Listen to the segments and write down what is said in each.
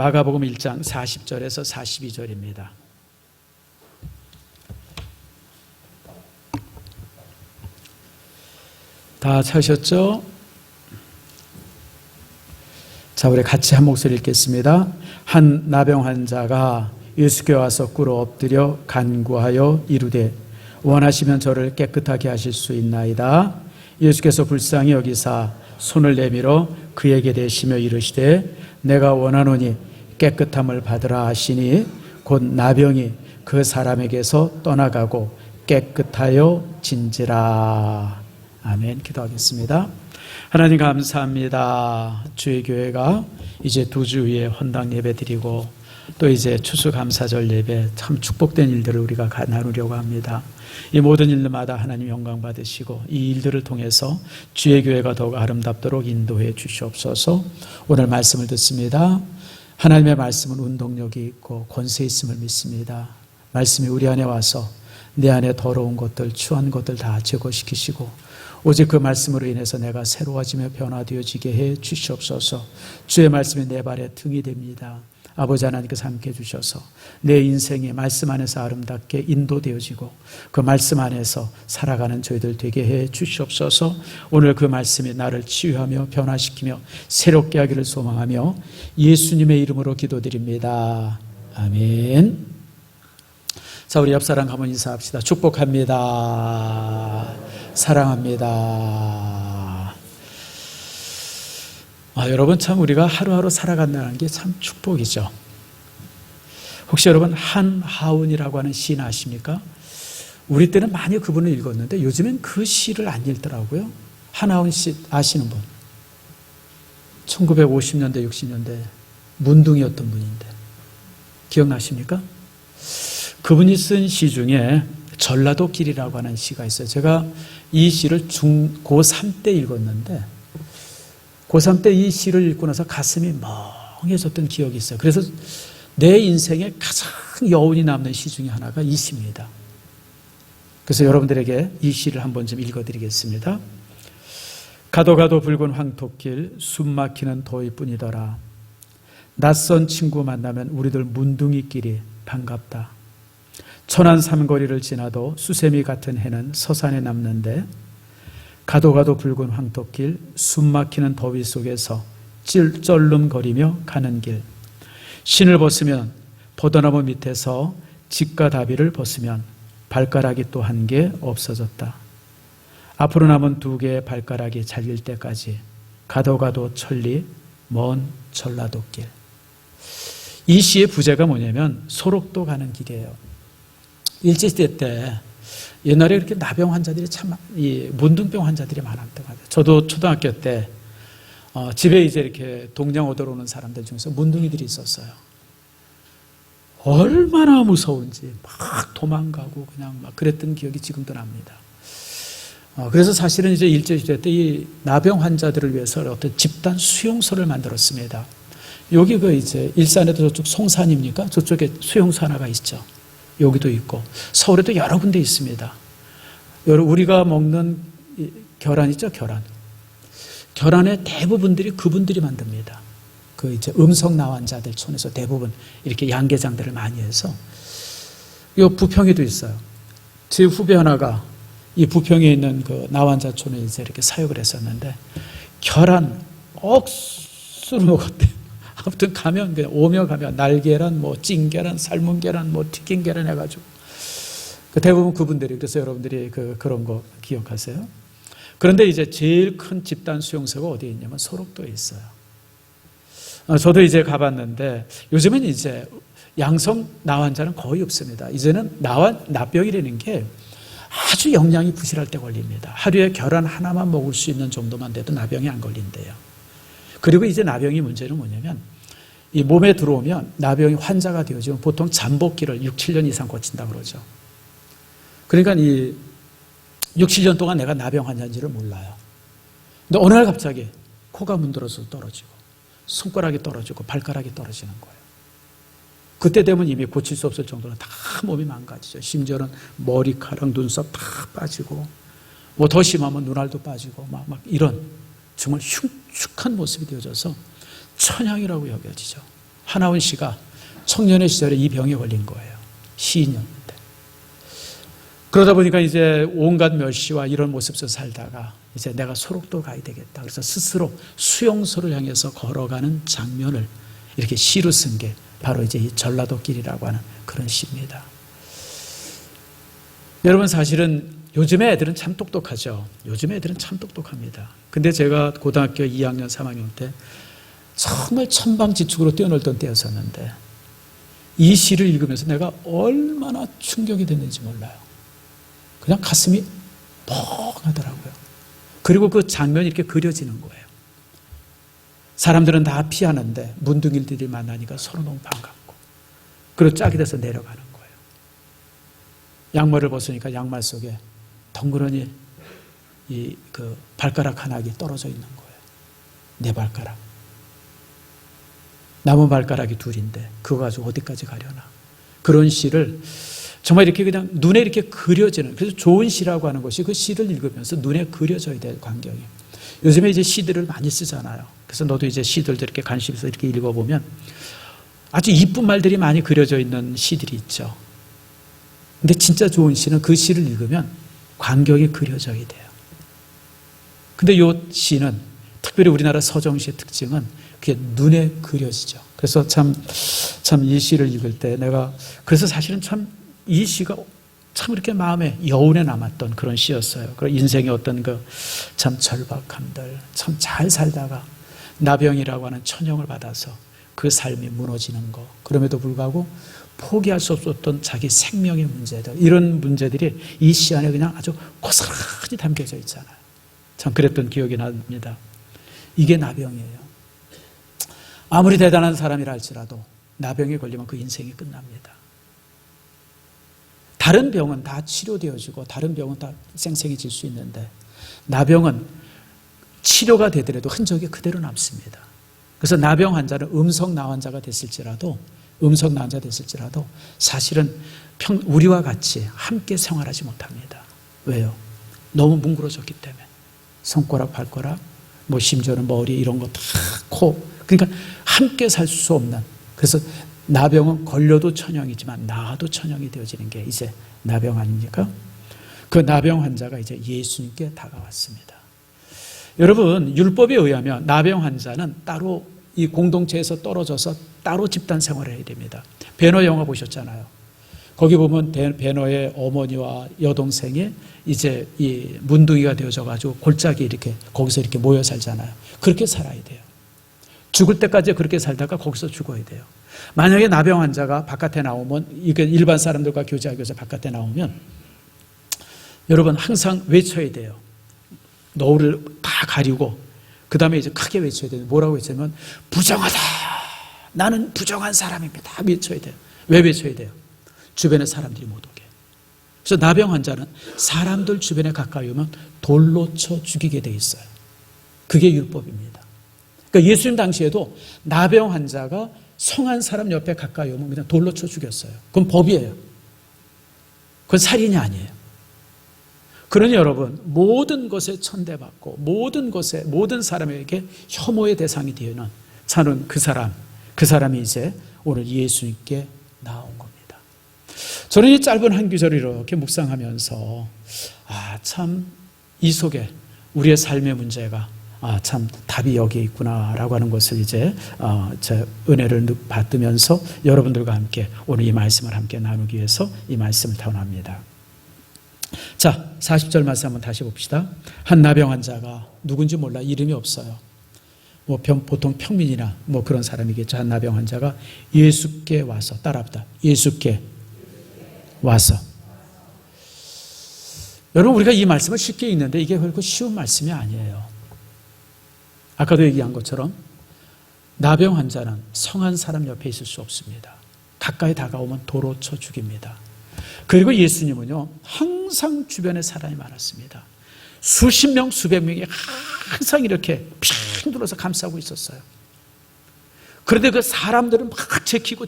마가복음 1장 40절에서 42절입니다. 다 찾으셨죠? 자, 우리 같이 한 목소리 읽겠습니다. 한 나병 환자가 예수께 와서 꿇어 엎드려 간구하여 이르되 원하시면 저를 깨끗하게 하실 수 있나이다. 예수께서 불쌍히 여기사 손을 내밀어 그에게 대시며 이르시되 내가 원하노니 깨끗함을 받으라 하시니 곧 나병이 그 사람에게서 떠나가고 깨끗하여 진지라. 아멘. 기도하겠습니다. 하나님 감사합니다. 주의 교회가 이제 2주 후에 헌당 예배 드리고 또 이제 추수감사절 예배, 참 축복된 일들을 우리가 나누려고 합니다. 이 모든 일마다 하나님 영광 받으시고 이 일들을 통해서 주의 교회가 더욱 아름답도록 인도해 주시옵소서. 오늘 말씀을 듣습니다. 하나님의 말씀은 운동력이 있고 권세 있음을 믿습니다. 말씀이 우리 안에 와서 내 안에 더러운 것들, 추한 것들 다 제거시키시고 오직 그 말씀으로 인해서 내가 새로워지며 변화되어지게 해 주시옵소서. 주의 말씀이 내 발의 등이 됩니다. 아버지 하나님께서 함께 해주셔서 내 인생이 말씀 안에서 아름답게 인도되어지고 그 말씀 안에서 살아가는 저희들 되게 해 주시옵소서. 오늘 그 말씀이 나를 치유하며 변화시키며 새롭게 하기를 소망하며 예수님의 이름으로 기도드립니다. 아멘. 자, 우리 옆사람 한번 인사합시다. 축복합니다. 사랑합니다. 여러분, 참 우리가 하루하루 살아간다는 게 참 축복이죠. 혹시 여러분 한하운이라고 하는 시인 아십니까? 우리 때는 많이 그분을 읽었는데 요즘엔 그 시를 안 읽더라고요. 한하운 씨 아시는 분? 1950년대 60년대 문둥이였던 분인데 기억나십니까? 그분이 쓴 시 중에 전라도 길이라고 하는 시가 있어요. 제가 이 시를 고3 때 읽었는데 고3 때 이 시를 읽고 나서 가슴이 멍해졌던 기억이 있어요. 그래서 내 인생에 가장 여운이 남는 시 중에 하나가 이 시입니다. 그래서 여러분들에게 이 시를 한번 좀 읽어드리겠습니다. 가도 가도 붉은 황토길 숨막히는 더위뿐이더라. 낯선 친구 만나면 우리들 문둥이끼리 반갑다. 천안 삼거리를 지나도 수세미 같은 해는 서산에 남는데 가도 가도 붉은 황토길 숨막히는 더위 속에서 쩔름거리며 가는 길 신을 벗으면 포도나무 밑에서 직과 다비를 벗으면 발가락이 또 한 개 없어졌다. 앞으로 남은 2개의 발가락이 잘릴 때까지 가도 가도 천리 먼 전라도길. 이 시의 부제가 뭐냐면 소록도 가는 길이에요. 일제시대 때 옛날에 이렇게 나병 환자들이 참, 이 문둥병 환자들이 많았던 것 같아요. 저도 초등학교 때 집에 이제 이렇게 동양 오돌 오는 사람들 중에서 문둥이들이 있었어요. 얼마나 무서운지 막 도망가고 그냥 막 그랬던 기억이 지금도 납니다. 그래서 사실은 이제 일제시대 때 이 나병 환자들을 위해서 어떤 집단 수용소를 만들었습니다. 여기 그 이제 일산에도 저쪽 송산입니까? 저쪽에 수용소 하나가 있죠. 여기도 있고 서울에도 여러 군데 있습니다. 우리가 먹는 계란 있죠, 계란. 계란의 대부분들이 그분들이 만듭니다. 그 이제 음성 나환자들 촌에서 대부분 이렇게 양계장들을 많이 해서. 이 부평에도 있어요. 제 후배 하나가 이 부평에 있는 그 나환자 촌에 이제 이렇게 사역을 했었는데 계란 억수로 먹었대요. 아무튼 가면 그냥 오며 가면 날계란, 뭐 찐계란, 삶은 계란, 뭐 튀긴 계란 해가지고 대부분 그분들이. 그래서 여러분들이 그런 거 기억하세요? 그런데 이제 제일 큰 집단 수용소가 어디에 있냐면 소록도에 있어요. 저도 이제 가봤는데 요즘은 이제 양성 나환자는 거의 없습니다. 이제는 나병이라는 게 아주 영양이 부실할 때 걸립니다. 하루에 계란 하나만 먹을 수 있는 정도만 돼도 나병이 안 걸린대요. 그리고 이제 나병이 문제는 뭐냐면 이 몸에 들어오면 나병이 환자가 되어지면 보통 잠복기를 6, 7년 이상 거친다고 그러죠. 그러니까 이 6, 7년 동안 내가 나병 환자인지를 몰라요. 근데 어느 날 갑자기 코가 문드러져 떨어지고 손가락이 떨어지고 발가락이 떨어지는 거예요. 그때 되면 이미 고칠 수 없을 정도로 다 몸이 망가지죠. 심지어는 머리카락, 눈썹 다 빠지고 뭐 더 심하면 눈알도 빠지고 막 이런 정말 흉측한 모습이 되어져서 천향이라고 여겨지죠. 하나훈 씨가 청년의 시절에 이 병에 걸린 거예요. 시인이었는데. 그러다 보니까 이제 온갖 멸시와 이런 모습에서 살다가 이제 내가 소록도 가야 되겠다. 그래서 스스로 수용소를 향해서 걸어가는 장면을 이렇게 시로 쓴 게 바로 이제 이 전라도길이라고 하는 그런 시입니다. 여러분, 사실은 요즘의 애들은 참 똑똑하죠. 요즘 애들은 참 똑똑합니다. 근데 제가 고등학교 2학년, 3학년 때 정말 천방지축으로 뛰어놀던 때였었는데 이 시를 읽으면서 내가 얼마나 충격이 됐는지 몰라요. 그냥 가슴이 뻥하더라고요. 그리고 그 장면이 이렇게 그려지는 거예요. 사람들은 다 피하는데 문둥이들이 만나니까 서로 너무 반갑고, 그리고 짝이 돼서 내려가는 거예요. 양말을 벗으니까 양말 속에 덩그러니 그 발가락 하나가 떨어져 있는 거예요. 내 발가락. 남은 발가락이 둘인데 그거 가지고 어디까지 가려나. 그런 시를 정말 이렇게 그냥 눈에 이렇게 그려지는, 그래서 좋은 시라고 하는 것이 그 시를 읽으면서 눈에 그려져야 될 광경이에요. 요즘에 이제 시들을 많이 쓰잖아요. 그래서 너도 이제 시들도 이렇게 관심 있어 이렇게 읽어보면 아주 이쁜 말들이 많이 그려져 있는 시들이 있죠. 근데 진짜 좋은 시는 그 시를 읽으면 광경이 그려져야 돼요. 근데 이 시는 특별히 우리나라 서정시의 특징은 그게 눈에 그려지죠. 그래서 참 이 시를 읽을 때 내가, 그래서 사실은 참 이 시가 참 이렇게 마음에 여운에 남았던 그런 시였어요. 그리고 인생의 어떤 그 참 절박함들, 참 잘 살다가 나병이라고 하는 천형을 받아서 그 삶이 무너지는 거, 그럼에도 불구하고 포기할 수 없었던 자기 생명의 문제들, 이런 문제들이 이 시 안에 그냥 아주 고스란히 담겨져 있잖아요. 참 그랬던 기억이 납니다. 이게 나병이에요. 아무리 대단한 사람이라 할지라도 나병에 걸리면 그 인생이 끝납니다. 다른 병은 다 치료되어지고 다른 병은 다 생생해질 수 있는데 나병은 치료가 되더라도 흔적이 그대로 남습니다. 그래서 나병 환자는 음성 나환자가 됐을지라도 사실은 우리와 같이 함께 생활하지 못합니다. 왜요? 너무 뭉그러졌기 때문에. 손가락, 발가락, 뭐 심지어는 머리 이런 거 다, 코, 그러니까 함께 살 수 없는, 그래서 나병은 걸려도 천형이지만 나아도 천형이 되어지는 게 이제 나병 아닙니까? 그 나병 환자가 이제 예수님께 다가왔습니다. 여러분, 율법에 의하면 나병 환자는 따로 이 공동체에서 떨어져서 따로 집단 생활을 해야 됩니다. 배너 영화 보셨잖아요. 거기 보면 배너의 어머니와 여동생이 이제 이 문둥이가 되어져 가지고 골짜기 이렇게 거기서 이렇게 모여 살잖아요. 그렇게 살아야 돼요. 죽을 때까지 그렇게 살다가 거기서 죽어야 돼요. 만약에 나병 환자가 바깥에 나오면, 이게 일반 사람들과 교제하기 위해서 바깥에 나오면 여러분 항상 외쳐야 돼요. 노을을 다 가리고 그 다음에 이제 크게 외쳐야 돼요. 뭐라고 외치면 부정하다. 나는 부정한 사람입니다. 외쳐야 돼요. 왜 외쳐야 돼요? 주변에 사람들이 못 오게. 그래서 나병 환자는 사람들 주변에 가까이 오면 돌로 쳐 죽이게 돼 있어요. 그게 율법입니다. 그러니까 예수님 당시에도 나병 환자가 성한 사람 옆에 가까이 오면 그냥 돌로 쳐 죽였어요. 그건 법이에요. 그건 살인이 아니에요. 그러니 여러분, 모든 것에 천대받고 모든 사람에게 혐오의 대상이 되는 저는 그 사람이 이제 오늘 예수님께 나온 겁니다. 저는 이 짧은 한 구절을 이렇게 묵상하면서 참 이 속에 우리의 삶의 문제가 참 답이 여기에 있구나라고 하는 것을 이제 제 은혜를 받으면서 여러분들과 함께 오늘 이 말씀을 함께 나누기 위해서 이 말씀을 전합니다. 자, 40절 말씀 한번 다시 봅시다. 한 나병 환자가 누군지 몰라, 이름이 없어요. 뭐 보통 평민이나 뭐 그런 사람이겠죠. 한 나병 환자가 예수께 와서, 따라합니다. 예수께 와서. 여러분, 우리가 이 말씀을 쉽게 읽는데 이게 결코 쉬운 말씀이 아니에요. 아까도 얘기한 것처럼 나병 환자는 성한 사람 옆에 있을 수 없습니다. 가까이 다가오면 돌로 쳐 죽입니다. 그리고 예수님은요, 항상 주변에 사람이 많았습니다. 수십 명, 수백 명이 항상 이렇게 핑 둘러서 감싸고 있었어요. 그런데 그 사람들은 막 제키고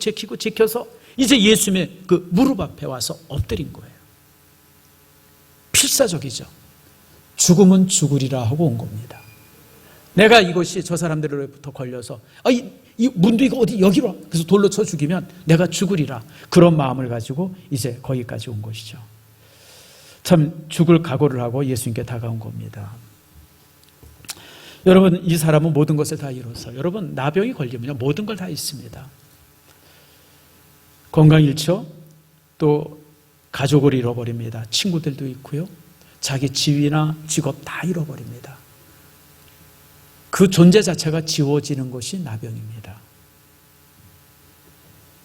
이제 예수님의 그 무릎 앞에 와서 엎드린 거예요. 필사적이죠. 죽으면 죽으리라 하고 온 겁니다. 내가 이것이 저 사람들로부터 걸려서 이 문둥이가 어디 여기로 와. 그래서 돌로 쳐 죽이면 내가 죽으리라. 그런 마음을 가지고 이제 거기까지 온 것이죠. 참 죽을 각오를 하고 예수님께 다가온 겁니다. 여러분, 이 사람은 모든 것을 다 이뤄서, 여러분, 나병이 걸리면 모든 걸 다 잃습니다. 건강 잃죠. 또 가족을 잃어버립니다. 친구들도 있고요. 자기 지위나 직업 다 잃어버립니다. 그 존재 자체가 지워지는 것이 나병입니다.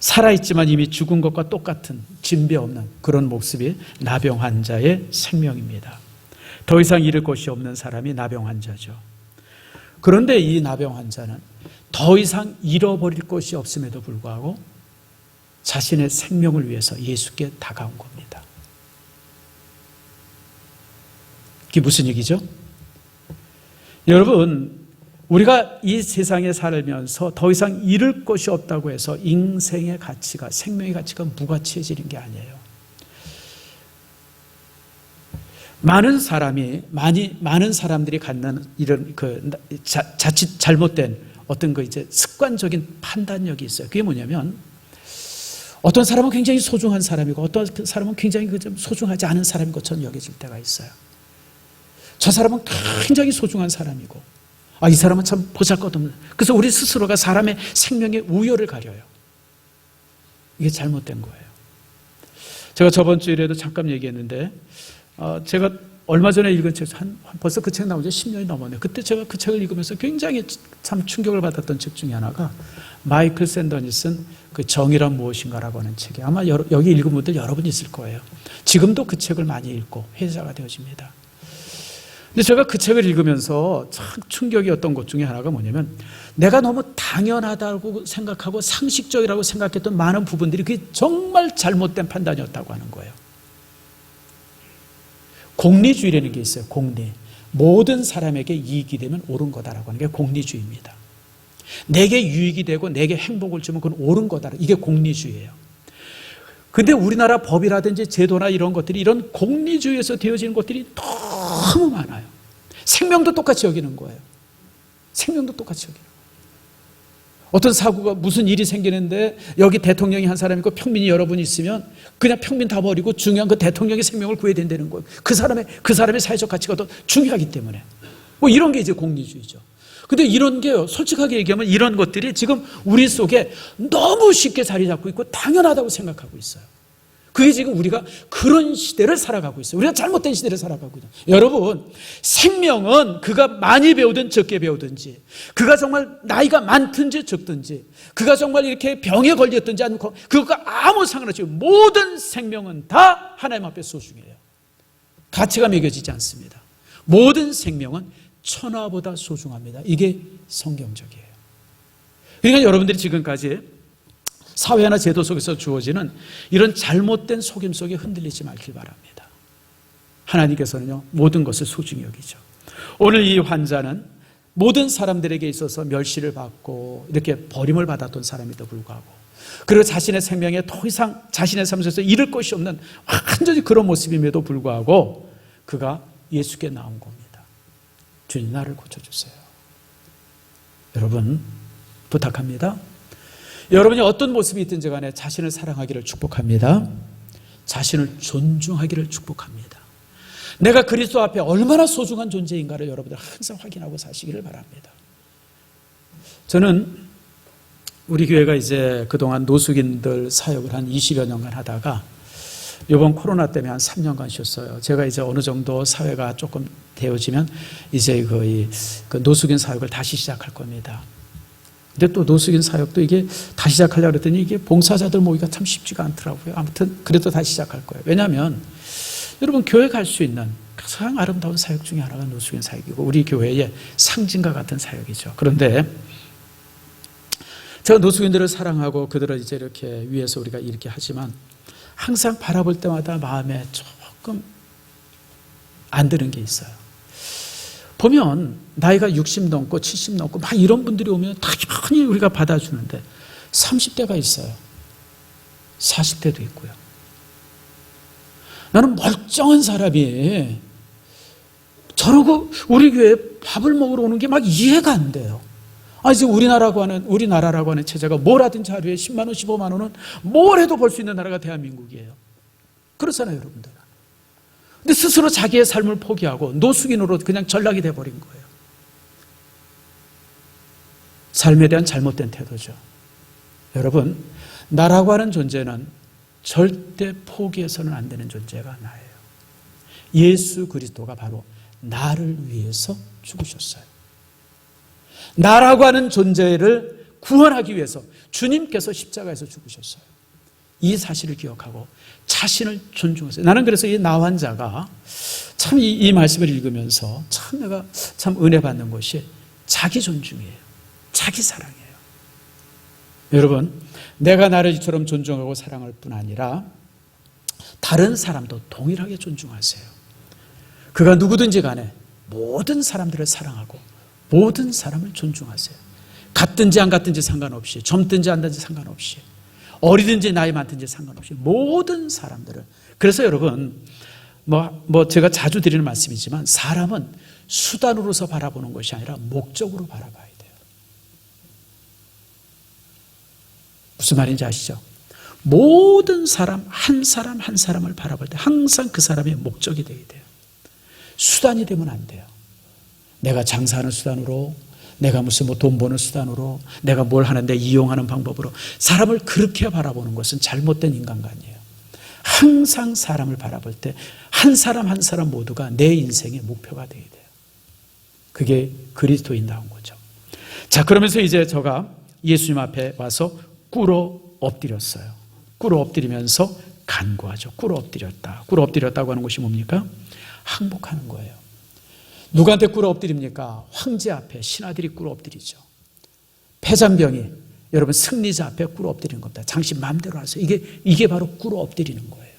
살아있지만 이미 죽은 것과 똑같은 진배 없는 그런 모습이 나병 환자의 생명입니다. 더 이상 잃을 것이 없는 사람이 나병 환자죠. 그런데 이 나병 환자는 더 이상 잃어버릴 것이 없음에도 불구하고 자신의 생명을 위해서 예수께 다가온 겁니다. 이게 무슨 얘기죠? 여러분, 우리가 이 세상에 살면서 더 이상 잃을 것이 없다고 해서 인생의 가치가, 생명의 가치가 무가치해지는 게 아니에요. 많은 사람들이 갖는 이런 자칫 잘못된 어떤 이제 습관적인 판단력이 있어요. 그게 뭐냐면, 어떤 사람은 굉장히 소중한 사람이고 어떤 사람은 굉장히 좀 소중하지 않은 사람인 것처럼 여겨질 때가 있어요. 저 사람은 굉장히 소중한 사람이고, 이 사람은 참 보잘것없는. 그래서 우리 스스로가 사람의 생명의 우열을 가려요. 이게 잘못된 거예요. 제가 저번 주일에도 잠깐 얘기했는데, 제가 얼마 전에 읽은 책, 벌써 그 책 나온 지 10년이 넘었네요. 그때 제가 그 책을 읽으면서 굉장히 참 충격을 받았던 책 중에 하나가 마이클 샌더니 쓴 그 정의란 무엇인가라고 하는 책이에요. 아마 여기 읽은 분들 여러분 있을 거예요. 지금도 그 책을 많이 읽고 회자가 되어집니다. 근데 제가 그 책을 읽으면서 참 충격이었던 것 중에 하나가 뭐냐면, 내가 너무 당연하다고 생각하고 상식적이라고 생각했던 많은 부분들이 그게 정말 잘못된 판단이었다고 하는 거예요. 공리주의라는 게 있어요. 공리. 모든 사람에게 이익이 되면 옳은 거다라고 하는 게 공리주의입니다. 내게 유익이 되고 내게 행복을 주면 그건 옳은 거다. 이게 공리주의예요. 근데 우리나라 법이라든지 제도나 이런 것들이 이런 공리주의에서 되어지는 것들이 너무 많아요. 생명도 똑같이 여기는 거예요. 생명도 똑같이 여기는 거예요. 어떤 사고가 무슨 일이 생기는데 여기 대통령이 한 사람이 있고 평민이 여러분 있으면 그냥 평민 다 버리고 중요한 그 대통령의 생명을 구해야 된다는 거예요. 그 사람의 사회적 가치가 더 중요하기 때문에. 뭐 이런 게 이제 공리주의죠. 근데 이런 게요, 솔직하게 얘기하면 이런 것들이 지금 우리 속에 너무 쉽게 자리 잡고 있고 당연하다고 생각하고 있어요. 그게 지금 우리가 그런 시대를 살아가고 있어요. 우리가 잘못된 시대를 살아가고 있어요. 여러분, 생명은 그가 많이 배우든 적게 배우든지, 그가 정말 나이가 많든지 적든지, 그가 정말 이렇게 병에 걸렸든지 않고, 그것과 아무 상관없이 모든 생명은 다 하나님 앞에 소중해요. 가치가 매겨지지 않습니다. 모든 생명은 천하보다 소중합니다. 이게 성경적이에요. 그러니까 여러분들이 지금까지 사회나 제도 속에서 주어지는 이런 잘못된 속임 속에 흔들리지 말길 바랍니다. 하나님께서는요, 모든 것을 소중히 여기죠. 오늘 이 환자는 모든 사람들에게 있어서 멸시를 받고 이렇게 버림을 받았던 사람에도 불구하고, 그리고 자신의 생명에 더 이상 자신의 삶에서 잃을 것이 없는 완전히 그런 모습임에도 불구하고 그가 예수께 나온 겁니다. 주님, 나를 고쳐주세요. 여러분, 부탁합니다. 여러분이 어떤 모습이 있든지 간에 자신을 사랑하기를 축복합니다. 자신을 존중하기를 축복합니다. 내가 그리스도 앞에 얼마나 소중한 존재인가를 여러분들 항상 확인하고 사시기를 바랍니다. 저는 우리 교회가 이제 그동안 노숙인들 사역을 한 20여 년간 하다가 이번 코로나 때문에 한 3년간 쉬었어요. 제가 이제 어느 정도 사회가 조금 되어지면 이제 거의 그 노숙인 사역을 다시 시작할 겁니다. 근데 또 노숙인 사역도 이게 다시 시작하려고 그랬더니 이게 봉사자들 모이기가 참 쉽지가 않더라고요. 아무튼 그래도 다시 시작할 거예요. 왜냐하면 여러분, 교회 갈 수 있는 가장 아름다운 사역 중에 하나가 노숙인 사역이고 우리 교회의 상징과 같은 사역이죠. 그런데 제가 노숙인들을 사랑하고 그들을 이제 이렇게 위해서 우리가 이렇게 하지만 항상 바라볼 때마다 마음에 조금 안 드는 게 있어요. 보면 나이가 60 넘고 70 넘고 막 이런 분들이 오면 당연히 우리가 받아주는데 30대가 있어요. 40대도 있고요. 나는 멀쩡한 사람이 저러고 우리 교회에 밥을 먹으러 오는 게 막 이해가 안 돼요. 지금 우리나라라고 하는 체제가 뭘 하든지 하루에 10만 원, 15만 원은 뭘 해도 벌 수 있는 나라가 대한민국이에요. 그렇잖아요, 여러분들. 근데 스스로 자기의 삶을 포기하고 노숙인으로 그냥 전락이 돼버린 거예요. 삶에 대한 잘못된 태도죠. 여러분, 나라고 하는 존재는 절대 포기해서는 안 되는 존재가 나예요. 예수 그리스도가 바로 나를 위해서 죽으셨어요. 나라고 하는 존재를 구원하기 위해서 주님께서 십자가에서 죽으셨어요. 이 사실을 기억하고 자신을 존중하세요. 나는 그래서 이 나 환자가 참 이 말씀을 읽으면서 참 내가 참 은혜 받는 것이 자기 존중이에요. 자기 사랑이에요. 여러분, 내가 나를 이처럼 존중하고 사랑할 뿐 아니라 다른 사람도 동일하게 존중하세요. 그가 누구든지 간에 모든 사람들을 사랑하고 모든 사람을 존중하세요. 같든지 안 같든지 상관없이, 젊든지 안 든지 상관없이, 어리든지 나이 많든지 상관없이 모든 사람들을. 그래서 여러분, 제가 자주 드리는 말씀이지만 사람은 수단으로서 바라보는 것이 아니라 목적으로 바라봐야 돼요. 무슨 말인지 아시죠? 모든 사람 한 사람을 바라볼 때 항상 그 사람의 목적이 되어야 돼요. 수단이 되면 안 돼요. 내가 장사하는 수단으로, 내가 무슨 돈 버는 수단으로, 내가 뭘 하는데 이용하는 방법으로 사람을 그렇게 바라보는 것은 잘못된 인간관이에요. 항상 사람을 바라볼 때 한 사람 한 사람 모두가 내 인생의 목표가 되어야 돼요. 그게 그리스도인다운 거죠. 자, 그러면서 이제 제가 예수님 앞에 와서 꿇어 엎드렸어요. 꿇어 엎드리면서 간구하죠. 꿇어 엎드렸다. 꿇어 엎드렸다고 하는 것이 뭡니까? 항복하는 거예요. 누구한테 꿇어 엎드립니까? 황제 앞에 신하들이 꿇어 엎드리죠. 패잔병이 여러분 승리자 앞에 꿇어 엎드리는 겁니다. 당신 마음대로 하세요. 이게 바로 꿇어 엎드리는 거예요.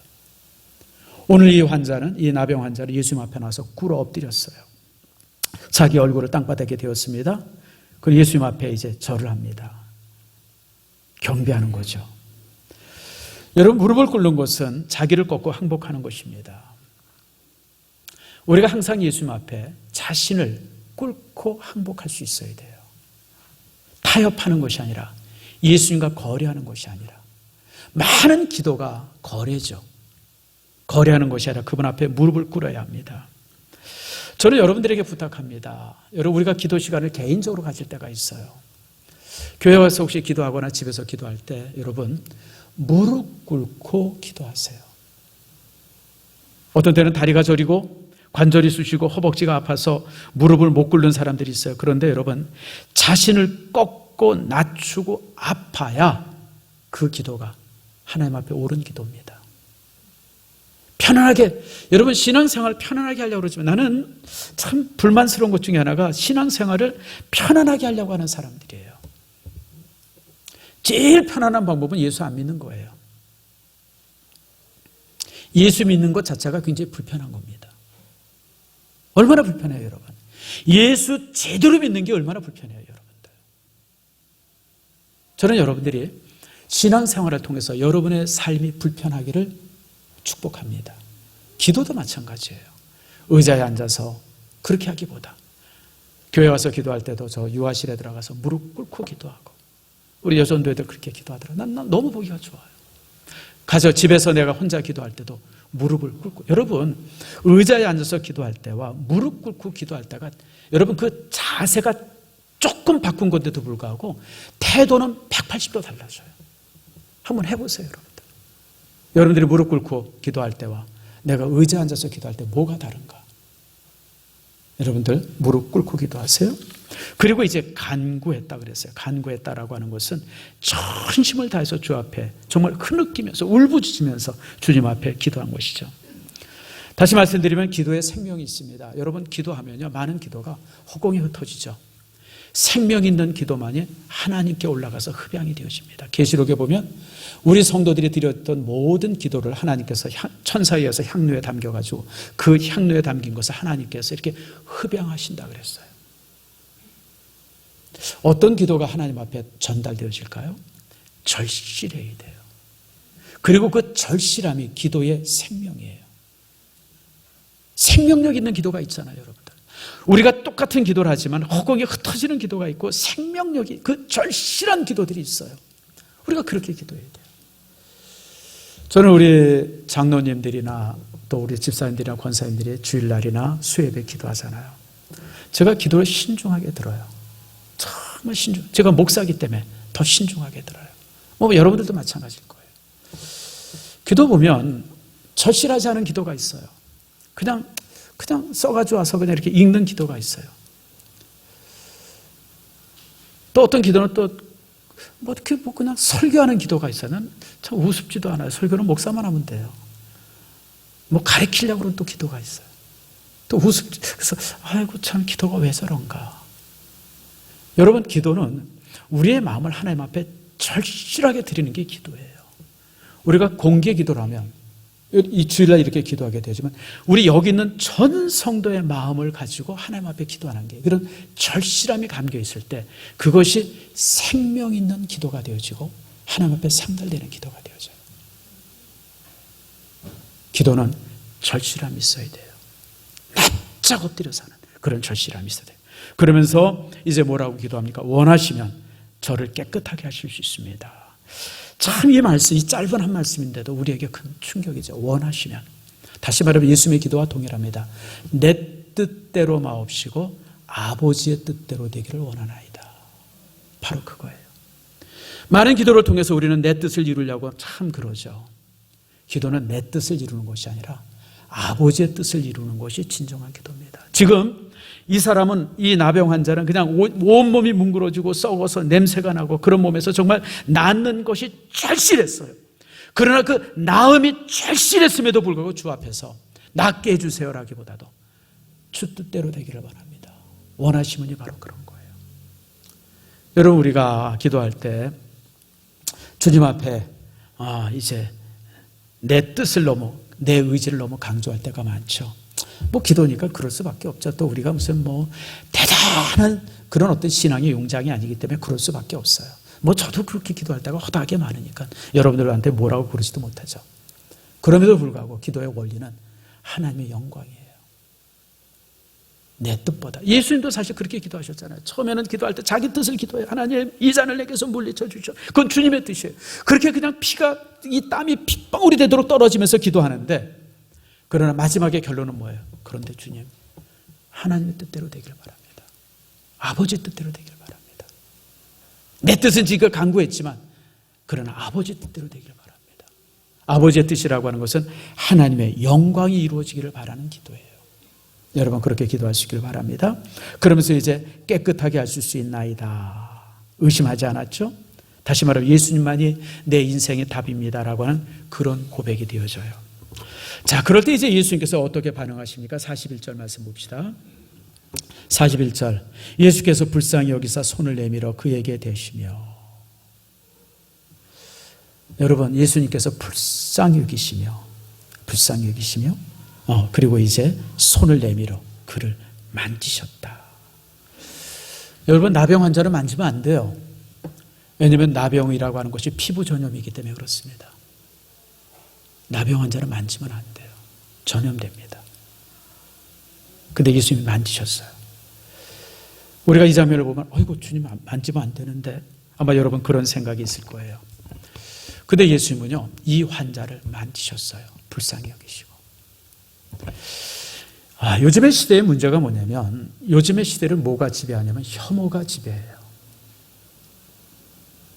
오늘 이 환자는, 이 나병 환자는 예수님 앞에 나와서 꿇어 엎드렸어요. 자기 얼굴을 땅바닥에 대었습니다. 그리고 예수님 앞에 이제 절을 합니다. 경배하는 거죠. 여러분, 무릎을 꿇는 것은 자기를 꺾고 항복하는 것입니다. 우리가 항상 예수님 앞에 자신을 꿇고 항복할 수 있어야 돼요. 타협하는 것이 아니라, 예수님과 거래하는 것이 아니라, 많은 기도가 거래죠. 거래하는 것이 아니라 그분 앞에 무릎을 꿇어야 합니다. 저는 여러분들에게 부탁합니다. 여러분, 우리가 기도 시간을 개인적으로 가질 때가 있어요. 교회 와서 혹시 기도하거나 집에서 기도할 때 여러분 무릎 꿇고 기도하세요. 어떤 때는 다리가 저리고 관절이 쑤시고 허벅지가 아파서 무릎을 못 꿇는 사람들이 있어요. 그런데 여러분, 자신을 꺾고 낮추고 아파야 그 기도가 하나님 앞에 옳은 기도입니다. 편안하게, 여러분 신앙생활 편안하게 하려고 그러지만 나는 참 불만스러운 것 중에 하나가 신앙생활을 편안하게 하려고 하는 사람들이에요. 제일 편안한 방법은 예수 안 믿는 거예요. 예수 믿는 것 자체가 굉장히 불편한 겁니다. 얼마나 불편해요, 여러분. 예수 제대로 믿는 게 얼마나 불편해요, 여러분들. 저는 여러분들이 신앙생활을 통해서 여러분의 삶이 불편하기를 축복합니다. 기도도 마찬가지예요. 의자에 앉아서 그렇게 하기보다 교회 와서 기도할 때도 저 유아실에 들어가서 무릎 꿇고 기도하고, 우리 여전도애들 그렇게 기도하더라고요. 난 너무 보기가 좋아요. 가서 집에서 내가 혼자 기도할 때도 무릎을 꿇고, 여러분 의자에 앉아서 기도할 때와 무릎 꿇고 기도할 때가, 여러분 그 자세가 조금 바꾼 건데도 불구하고 태도는 180도 달라져요. 한번 해보세요, 여러분들. 여러분들이 무릎 꿇고 기도할 때와 내가 의자에 앉아서 기도할 때 뭐가 다른가? 여러분들 무릎 꿇고 기도하세요. 그리고 이제 간구했다 그랬어요. 간구했다라고 하는 것은 전심을 다해서 주 앞에 정말 흐느끼면서 울부짖으면서 주님 앞에 기도한 것이죠. 다시 말씀드리면 기도에 생명이 있습니다. 여러분 기도하면요, 많은 기도가 허공에 흩어지죠. 생명 있는 기도만이 하나님께 올라가서 흡양이 되어집니다. 계시록에 보면 우리 성도들이 드렸던 모든 기도를 하나님께서 천사에 의해서 향로에 담겨가지고 그 향로에 담긴 것을 하나님께서 이렇게 흡양하신다 그랬어요. 어떤 기도가 하나님 앞에 전달되어질까요? 절실해야 돼요. 그리고 그 절실함이 기도의 생명이에요. 생명력 있는 기도가 있잖아요, 여러분들. 우리가 똑같은 기도를 하지만 허공에 흩어지는 기도가 있고 생명력이 그 절실한 기도들이 있어요. 우리가 그렇게 기도해야 돼요. 저는 우리 장로님들이나 또 우리 집사님들이나 권사님들이 주일날이나 수요예배 기도하잖아요. 제가 기도를 신중하게 들어요. 정말 제가 목사이기 때문에 더 신중하게 들어요. 여러분들도 마찬가지일 거예요. 기도 보면 절실하지 않은 기도가 있어요. 그냥 써가지고 와서 그냥 이렇게 읽는 기도가 있어요. 또 어떤 기도는 그냥 설교하는 기도가 있어요. 난 참 우습지도 않아요. 설교는 목사만 하면 돼요. 가르치려고 하는 또 기도가 있어요. 또 우습지. 그래서 참 기도가 왜 저런가. 여러분, 기도는 우리의 마음을 하나님 앞에 절실하게 드리는 게 기도예요. 우리가 공개 기도를 하면 이 주일날 이렇게 기도하게 되지만 우리 여기 있는 전 성도의 마음을 가지고 하나님 앞에 기도하는 게 그런 절실함이 담겨 있을 때 그것이 생명 있는 기도가 되어지고 하나님 앞에 상달되는 기도가 되어져요. 기도는 절실함이 있어야 돼요. 납작 엎드려 사는 그런 절실함이 있어야 돼요. 그러면서 이제 뭐라고 기도합니까? 원하시면 저를 깨끗하게 하실 수 있습니다. 참 이 말씀, 이 짧은 한 말씀인데도 우리에게 큰 충격이죠. 원하시면. 다시 말하면 예수님의 기도와 동일합니다. 내 뜻대로 마옵시고 아버지의 뜻대로 되기를 원하나이다. 바로 그거예요. 많은 기도를 통해서 우리는 내 뜻을 이루려고 참 그러죠. 기도는 내 뜻을 이루는 것이 아니라 아버지의 뜻을 이루는 것이 진정한 기도입니다. 지금 이 사람은, 이 나병 환자는 그냥 온몸이 뭉그러지고 썩어서 냄새가 나고 그런 몸에서 정말 낫는 것이 절실했어요. 그러나 그 나음이 절실했음에도 불구하고 주 앞에서 낫게 해주세요라기보다도 주 뜻대로 되기를 바랍니다. 원하시면이 바로 그런 거예요. 여러분, 우리가 기도할 때 주님 앞에 이제 내 뜻을 너무, 내 의지를 너무 강조할 때가 많죠. 기도니까 그럴 수밖에 없죠. 또 우리가 무슨 대단한 그런 어떤 신앙의 용장이 아니기 때문에 그럴 수밖에 없어요. 저도 그렇게 기도할 때가 허다하게 많으니까 여러분들한테 뭐라고 그러지도 못하죠. 그럼에도 불구하고 기도의 원리는 하나님의 영광이에요. 내 뜻보다. 예수님도 사실 그렇게 기도하셨잖아요. 처음에는 기도할 때 자기 뜻을 기도해요. 하나님, 이 잔을 내게서 물리쳐 주시오. 그건 주님의 뜻이에요. 그렇게 그냥 이 땀이 핏방울이 되도록 떨어지면서 기도하는데, 그러나 마지막에 결론은 뭐예요? 그런데 주님, 하나님의 뜻대로 되기를 바랍니다. 아버지 뜻대로 되기를 바랍니다. 내 뜻은 지금 강구했지만 그러나 아버지 뜻대로 되기를 바랍니다. 아버지의 뜻이라고 하는 것은 하나님의 영광이 이루어지기를 바라는 기도예요. 여러분, 그렇게 기도할 수 있기를 바랍니다. 그러면서 이제 깨끗하게 하실 수 있나이다. 의심하지 않았죠? 다시 말하면 예수님만이 내 인생의 답입니다라고 하는 그런 고백이 되어져요. 자, 그럴 때 이제 예수님께서 어떻게 반응하십니까? 41절 말씀 봅시다. 41절, 예수께서 불쌍히 여기사 손을 내밀어 그에게 대시며. 여러분, 예수님께서 불쌍히 여기시며 그리고 이제 손을 내밀어 그를 만지셨다. 여러분, 나병 환자를 만지면 안 돼요. 왜냐하면 나병이라고 하는 것이 피부 전염이기 때문에 그렇습니다. 나병 환자를 만지면 안 돼요. 전염됩니다. 근데 예수님이 만지셨어요. 우리가 이 장면을 보면 어이구, 주님 만지면 안 되는데 아마 여러분 그런 생각이 있을 거예요. 근데 예수님은요, 이 환자를 만지셨어요. 불쌍히 여기시고. 요즘의 시대의 문제가 뭐냐면, 요즘의 시대를 뭐가 지배하냐면 혐오가 지배해요.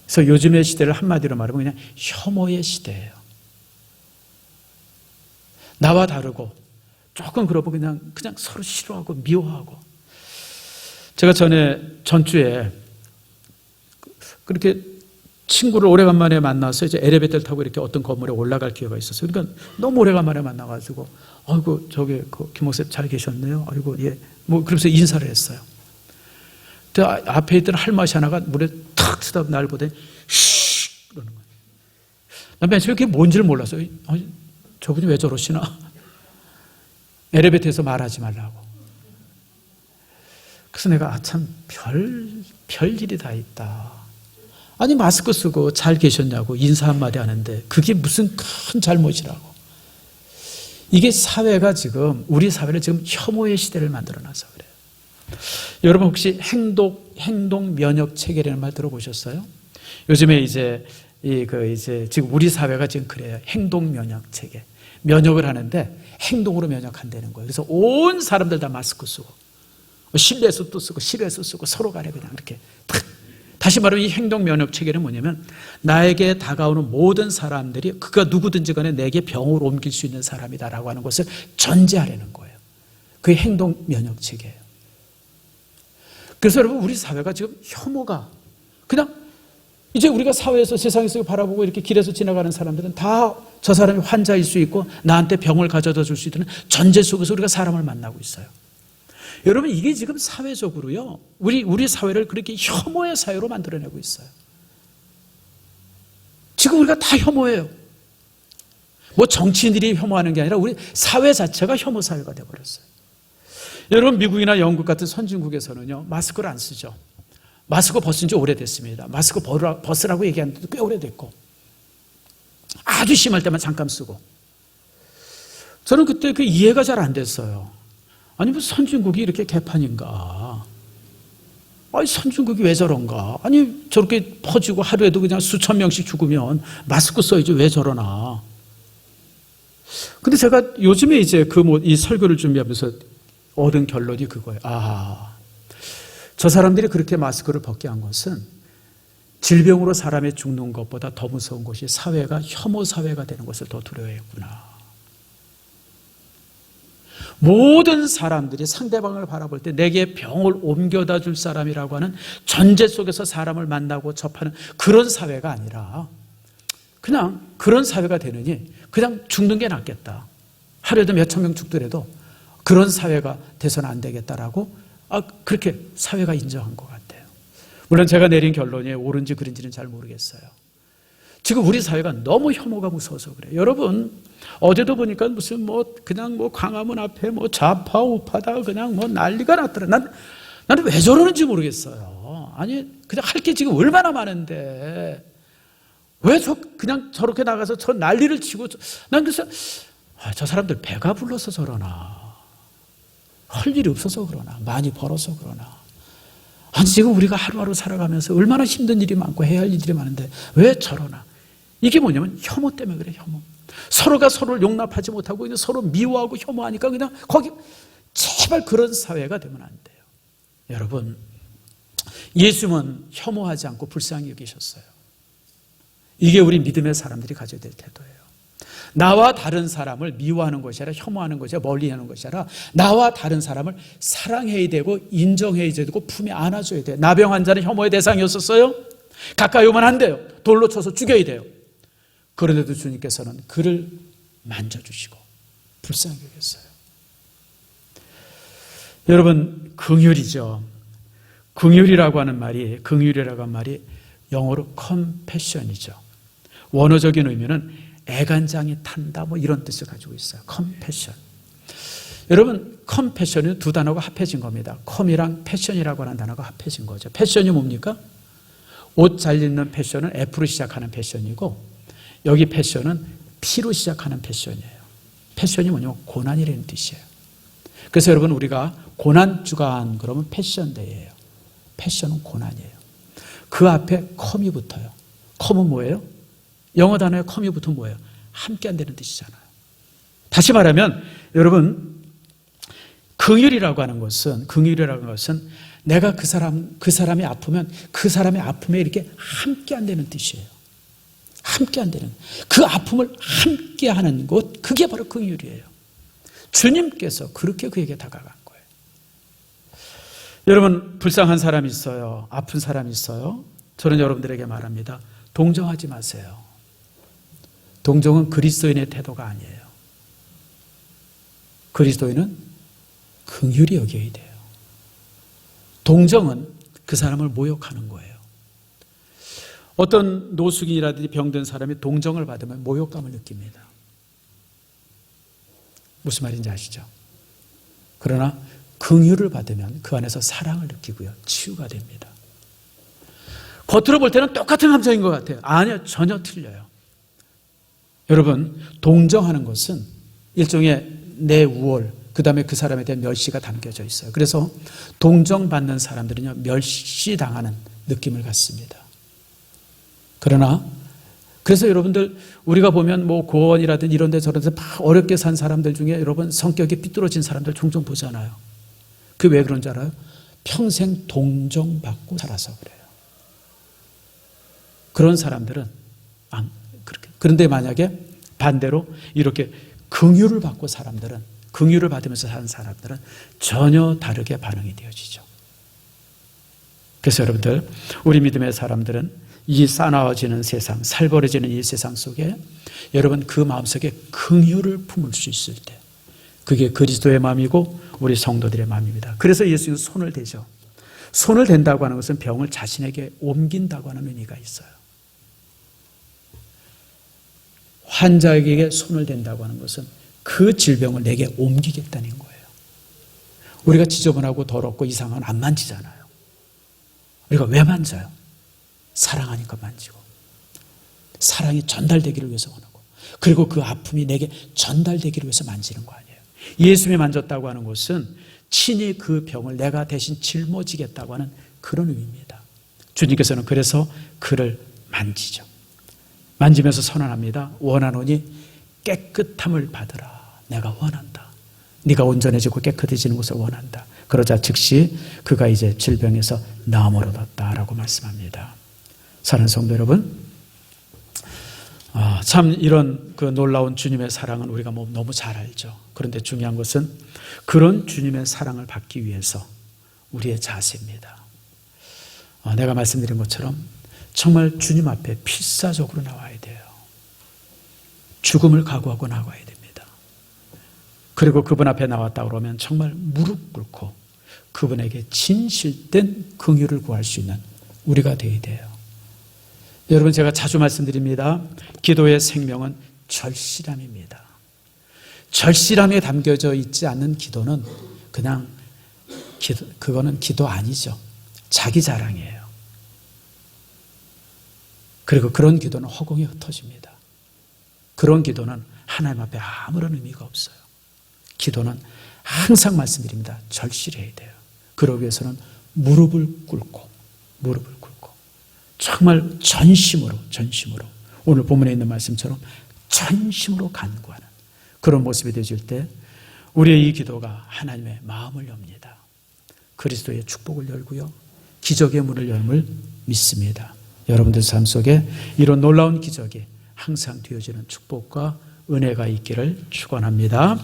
그래서 요즘의 시대를 한마디로 말하면 그냥 혐오의 시대예요. 나와 다르고 조금 그러고 그냥 서로 싫어하고 미워하고. 제가 전주에 그렇게 친구를 오래간만에 만나서 이제 엘리베이터를 타고 이렇게 어떤 건물에 올라갈 기회가 있었어요. 그러니까 너무 오래간만에 만나가지고, 아이고, 저기, 김 목사님 잘 계셨네요. 아이고, 예. 그러면서 인사를 했어요. 근데 앞에 있던 할머니 하나가 물에 탁 쓰다 날 보더니, 쉿! 그러는 거예요. 난 맨 처음에 그게 뭔지를 몰랐어요. 저분이 왜 저러시나? 엘리베이터에서 말하지 말라고. 그래서 내가, 참, 별일이 다 있다. 아니, 마스크 쓰고 잘 계셨냐고 인사 한마디 하는데 그게 무슨 큰 잘못이라고. 이게 사회가 지금, 우리 사회는 지금 혐오의 시대를 만들어놔서 그래요. 여러분 혹시 행동 면역 체계라는 말 들어보셨어요? 요즘에 이제 지금 우리 사회가 지금 그래요. 행동 면역 체계. 면역을 하는데 행동으로 면역한다는 거예요. 그래서 온 사람들 다 마스크 쓰고 실내에서도 쓰고 실외에서 쓰고 서로 간에 그냥 이렇게 탁. 다시 말하면 이 행동 면역 체계는 뭐냐면 나에게 다가오는 모든 사람들이 그가 누구든지 간에 내게 병을 옮길 수 있는 사람이다라고 하는 것을 전제하려는 거예요. 그게 행동 면역 체계예요. 그래서 여러분 우리 사회가 지금 혐오가 그냥 이제 우리가 사회에서 세상에서 바라보고 이렇게 길에서 지나가는 사람들은 다 저 사람이 환자일 수 있고 나한테 병을 가져다 줄 수 있는 전제 속에서 우리가 사람을 만나고 있어요. 여러분 이게 지금 사회적으로요 우리 사회를 그렇게 혐오의 사회로 만들어내고 있어요. 지금 우리가 다 혐오해요. 뭐 정치인들이 혐오하는 게 아니라 우리 사회 자체가 혐오 사회가 되어버렸어요. 여러분 미국이나 영국 같은 선진국에서는요 마스크를 안 쓰죠. 마스크 벗은 지 오래됐습니다. 마스크 벗으라고 얘기하는 데도 꽤 오래됐고 아주 심할 때만 잠깐 쓰고. 저는 그때 그 이해가 잘 안 됐어요. 아니 뭐 선진국이 이렇게 개판인가? 아니 선진국이 왜 저런가? 아니 저렇게 퍼지고 하루에도 그냥 수천 명씩 죽으면 마스크 써야지 왜 저러나? 근데 제가 요즘에 이제 이 설교를 준비하면서 얻은 결론이 그거예요. 저 사람들이 그렇게 마스크를 벗게 한 것은 질병으로 사람이 죽는 것보다 더 무서운 것이 사회가 혐오 사회가 되는 것을 더 두려워했구나. 모든 사람들이 상대방을 바라볼 때 내게 병을 옮겨다 줄 사람이라고 하는 전제 속에서 사람을 만나고 접하는 그런 사회가 아니라 그냥 그런 사회가 되느니 그냥 죽는 게 낫겠다. 하루에도 몇천 명 죽더라도 그런 사회가 돼서는 안 되겠다라고 그렇게 사회가 인정한 것 같아요. 물론 제가 내린 결론이 옳은지 그른지는 잘 모르겠어요. 지금 우리 사회가 너무 혐오가 무서워서 그래요. 여러분 어제도 보니까 무슨 그냥 광화문 앞에 좌파 우파다 그냥 난리가 났더라. 나는 왜 저러는지 모르겠어요. 아니 그냥 할 게 지금 얼마나 많은데 왜 그냥 저렇게 나가서 저 난리를 치고 난 그래서 저 사람들 배가 불러서 저러나 할 일이 없어서 그러나 많이 벌어서 그러나 아니 지금 우리가 하루하루 살아가면서 얼마나 힘든 일이 많고 해야 할 일들이 많은데 왜 저러나. 이게 뭐냐면 혐오 때문에 그래. 혐오. 서로가 서로를 용납하지 못하고 그냥 서로 미워하고 혐오하니까 그냥 거기 제발 그런 사회가 되면 안 돼요. 여러분 예수님은 혐오하지 않고 불쌍히 여기셨어요. 이게 우리 믿음의 사람들이 가져야 될 태도예요. 나와 다른 사람을 미워하는 것이 아니라 혐오하는 것이 아니라 멀리하는 것이 아니라 나와 다른 사람을 사랑해야 되고 인정해야 되고 품에 안아줘야 돼요. 나병 환자는 혐오의 대상이었었어요. 가까이 오면 안 돼요. 돌로 쳐서 죽여야 돼요. 그런데도 주님께서는 그를 만져주시고 불쌍히 여겼어요. 여러분 긍휼이죠. 긍휼이라고 하는 말이 영어로 컴패션이죠. 원어적인 의미는 애간장이 탄다 이런 뜻을 가지고 있어요. 컴패션. 여러분 컴패션은 두 단어가 합해진 겁니다. 컴이랑 패션이라고 하는 단어가 합해진 거죠. 패션이 뭡니까? 옷 잘 입는 패션은 F로 시작하는 패션이고 여기 패션은 P로 시작하는 패션이에요. 패션이 뭐냐면 고난이라는 뜻이에요. 그래서 여러분 우리가 고난주간 그러면 패션데이예요. 패션은 고난이에요. 그 앞에 컴이 붙어요. 컴은 뭐예요? 영어 단어에 컴이 붙으면 뭐예요? 함께 한다는 뜻이잖아요. 다시 말하면 여러분 긍휼이라고 하는 것은 내가 그 사람이 아프면 그 사람의 아픔에 이렇게 함께 한다는 뜻이에요. 함께 한다는 그 아픔을 함께 하는 것 그게 바로 긍휼이에요. 주님께서 그렇게 그에게 다가간 거예요. 여러분 불쌍한 사람이 있어요. 아픈 사람이 있어요. 저는 여러분들에게 말합니다. 동정하지 마세요. 동정은 그리스도인의 태도가 아니에요. 그리스도인은 긍휼히 여겨야 돼요. 동정은 그 사람을 모욕하는 거예요. 어떤 노숙인이라든지 병든 사람이 동정을 받으면 모욕감을 느낍니다. 무슨 말인지 아시죠? 그러나 긍휼을 받으면 그 안에서 사랑을 느끼고요. 치유가 됩니다. 겉으로 볼 때는 똑같은 감정인 것 같아요. 아니요. 전혀 틀려요. 여러분 동정하는 것은 일종의 내 우월 그 다음에 그 사람에 대한 멸시가 담겨져 있어요. 그래서 동정받는 사람들은요, 멸시당하는 느낌을 갖습니다. 그러나 그래서 여러분들 우리가 보면 뭐 고원이라든지 이런 데 저런 데 막 어렵게 산 사람들 중에 여러분 성격이 삐뚤어진 사람들 종종 보잖아요. 그 왜 그런 줄 알아요? 평생 동정받고 살아서 그래요. 그런 사람들은 안 그렇게. 그런데 만약에 반대로 이렇게 긍휼을 받고 긍휼을 받으면서 사는 사람들은 전혀 다르게 반응이 되어지죠. 그래서 여러분들 우리 믿음의 사람들은 이 싸나워지는 세상, 살벌해지는 이 세상 속에 여러분 그 마음속에 긍휼을 품을 수 있을 때 그게 그리스도의 마음이고 우리 성도들의 마음입니다. 그래서 예수님은 손을 대죠. 손을 댄다고 하는 것은 병을 자신에게 옮긴다고 하는 의미가 있어요. 환자에게 손을 댄다고 하는 것은 그 질병을 내게 옮기겠다는 거예요. 우리가 지저분하고 더럽고 이상한 안 만지잖아요. 우리가 왜 만져요? 사랑하니까 만지고 사랑이 전달되기를 위해서 원하고 그리고 그 아픔이 내게 전달되기를 위해서 만지는 거 아니에요. 예수님이 만졌다고 하는 것은 친히 그 병을 내가 대신 짊어지겠다고 하는 그런 의미입니다. 주님께서는 그래서 그를 만지죠. 만지면서 선언합니다. 원하노니 깨끗함을 받으라. 내가 원한다. 네가 온전해지고 깨끗해지는 것을 원한다. 그러자 즉시 그가 이제 질병에서 나음으로뒀다라고 말씀합니다. 사랑하는 성도 여러분, 참 이런 그 놀라운 주님의 사랑은 우리가 너무 잘 알죠. 그런데 중요한 것은 그런 주님의 사랑을 받기 위해서 우리의 자세입니다. 내가 말씀드린 것처럼 정말 주님 앞에 필사적으로 나와야 돼요. 죽음을 각오하고 나가야 됩니다. 그리고 그분 앞에 나왔다 그러면 정말 무릎 꿇고 그분에게 진실된 긍휼을 구할 수 있는 우리가 되어야 돼요. 여러분 제가 자주 말씀드립니다. 기도의 생명은 절실함입니다. 절실함에 담겨져 있지 않는 기도는 그냥 그거는 기도 아니죠. 자기 자랑이에요. 그리고 그런 기도는 허공에 흩어집니다. 그런 기도는 하나님 앞에 아무런 의미가 없어요. 기도는 항상 말씀드립니다. 절실해야 돼요. 그러기 위해서는 무릎을 꿇고 정말 전심으로 오늘 본문에 있는 말씀처럼 전심으로 간구하는 그런 모습이 되어질 때 우리의 이 기도가 하나님의 마음을 엽니다. 그리스도의 축복을 열고요. 기적의 문을 열음을 믿습니다. 여러분들 삶 속에 이런 놀라운 기적이 항상 되어지는 축복과 은혜가 있기를 축원합니다.